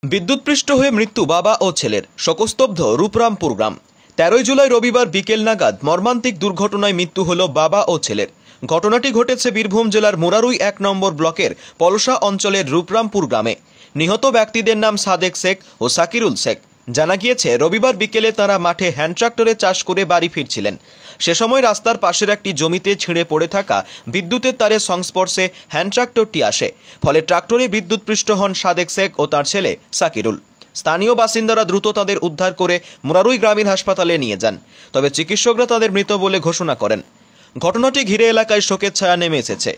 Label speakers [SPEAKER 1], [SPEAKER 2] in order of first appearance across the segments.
[SPEAKER 1] বিদ্যুৎপৃষ্ট হয়ে মৃত্যু বাবা ও ছেলের, শোকস্তব্ধ রূপরামপুর গ্রাম। 13 জুলাই রবিবার বিকেল নাগাদ মর্মান্তিক দুর্ঘটনায় মৃত্যু হল বাবা ও ছেলের। ঘটনাটি ঘটেছে বীরভূম জেলার মুরারুই 1 নম্বর ব্লকের পলসা অঞ্চলের রূপরামপুর গ্রামে। নিহত ব্যক্তিদের নাম সাদেক শেখ ও সাকিরুল শেখ। জানা গিয়েছে রবিবার বিকেলে তারা মাঠে হ্যান্ড ট্রাক্টরে চাষ করে বাড়ি ফিরছিলেন। সে সময় রাস্তার পাশের একটি জমিতে ছিঁড়ে পড়ে থাকা বিদ্যুতের তারের সংস্পর্শে হ্যান্ড ট্রাক্টরটি আসে। ফলে ট্রাক্টরে বিদ্যুৎপৃষ্ট হন সাদেক শেখ ও তার ছেলে সাকিরুল। স্থানীয় বাসিন্দারা দ্রুত তাদের উদ্ধার করে মুরারুই গ্রামীণ হাসপাতালে নিয়ে যান, তবে চিকিৎসকরা তাদের মৃত বলে ঘোষণা করেন। ঘটনাটি ঘিরে এলাকায় শোকের ছায়া নেমে এসেছে।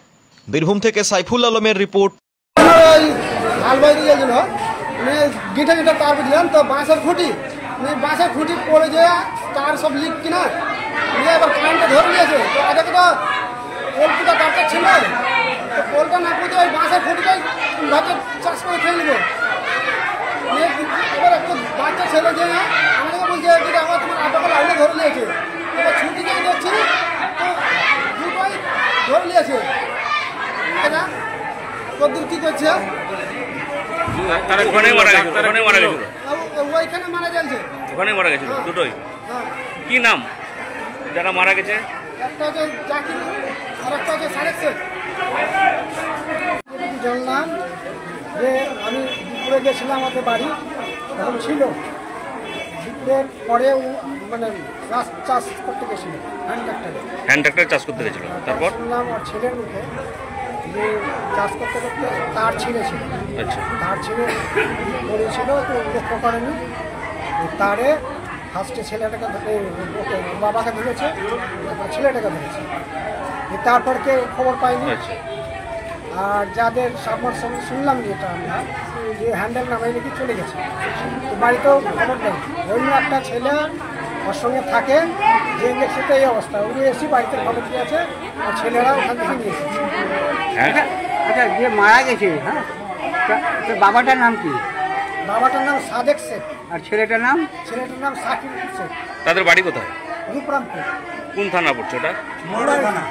[SPEAKER 1] বীরভূম থেকে সাইফুল আলমের রিপোর্ট।
[SPEAKER 2] গিটা গিটা তার বুঝলেন তো বাঁশের খুঁটি পড়ে যে তার সব লিক কিনা নিয়ে এবার কারেন্টটা ধরে নিয়েছে। তো আগে তো পোলটা দরকার ছিল, তো পোলটা না পুঁতে ওই বাঁশের খুঁটিটাই ভাতে চাষ করে খেয়ে নেবো। এবার একটু বাচ্চা ছেলে যে আমাদেরকে বলছে যেটা আমার তোমার আব্বাকে লাইনে ধরে নিয়েছে। এবার ছুটি যেয়ে দেখছি তো দুটোই ধরে নিয়েছে। কদ্দূর কী করছে ওইখানে মারা গেছে,
[SPEAKER 3] ওখানে মারা গেছিল দুটোই। কি নাম যারা মারা গেছে?
[SPEAKER 2] একটা হচ্ছে জাকির আর একটা হচ্ছে সাদেক শেখ। জানলাম যে আমি দুপুরে গেছিলাম, আমাদের বাড়ি তখন ছিল, দুপুরের পরে মানে চাষ করতে গেছিল হ্যান্ড ট্রাক্টরে চাষ করতে গেছিল। তারপর শুনলাম আর ছেলের মুখে যে চাষ করতে করতে তার ছিঁড়েছিল।
[SPEAKER 3] আচ্ছা,
[SPEAKER 2] তার ছিঁড়ে পড়েছিল, তো লক্ষ্য করেনি। তারে ফার্স্টে ছেলেটাকে বাবাকে ধরেছে, তারপর ছেলেটাকে ধরেছে, তারপর কেউ খবর পাইনি। আর যাদের সামনার সঙ্গে শুনলাম যেটা আমরা যে হ্যান্ডেল নামাই নাকি চলে গেছে, তো বাড়িতেও খবর নেই। অন্য একটা ছেলে ওর সঙ্গে থাকে যে দেখছে তো এই অবস্থা, উনি এসে বাড়িতে খবর দিয়েছে আর ছেলেরা ওখান থেকে নিয়েছে।
[SPEAKER 4] আচ্ছা, যে মারা গেছে, হ্যাঁ, তোর বাবাটার নাম কি?
[SPEAKER 2] বাবাটার নাম সাদেক শেখ
[SPEAKER 4] আর ছেলেটার নাম?
[SPEAKER 2] ছেলেটার নাম সাকিরুল শেখ।
[SPEAKER 3] তাদের বাড়ি কোথায়?
[SPEAKER 2] রূপরামপুর।
[SPEAKER 3] কোন থানা পড়ছে ওটা?
[SPEAKER 2] থানা,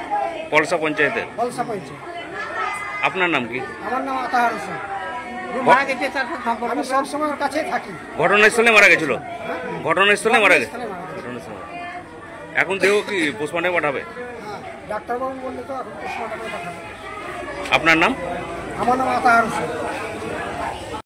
[SPEAKER 3] পলসা পঞ্চায়েতের।
[SPEAKER 2] পলসা পঞ্চায়েত।
[SPEAKER 3] আপনার নাম কি?
[SPEAKER 2] আমার নাম আতাহার হোসেন।
[SPEAKER 4] মারা গেছে তার সম্পর্ক?
[SPEAKER 2] আমি সবসময় ওর কাছেই থাকি।
[SPEAKER 3] ঘটনাস্থলে মারা গেছিল? ঘটনাস্থলে মারা গেছে।
[SPEAKER 2] ঘটনাস্থলে।
[SPEAKER 3] এখন দেহ কি পোস্টমর্টমে পাঠাবে?
[SPEAKER 2] হ্যাঁ, ডাক্তারবাবু বললে তো এখন পোস্টমর্টমে পাঠাবে।
[SPEAKER 3] আপনার নাম?
[SPEAKER 2] আমার নাম আতাহার হোসেন।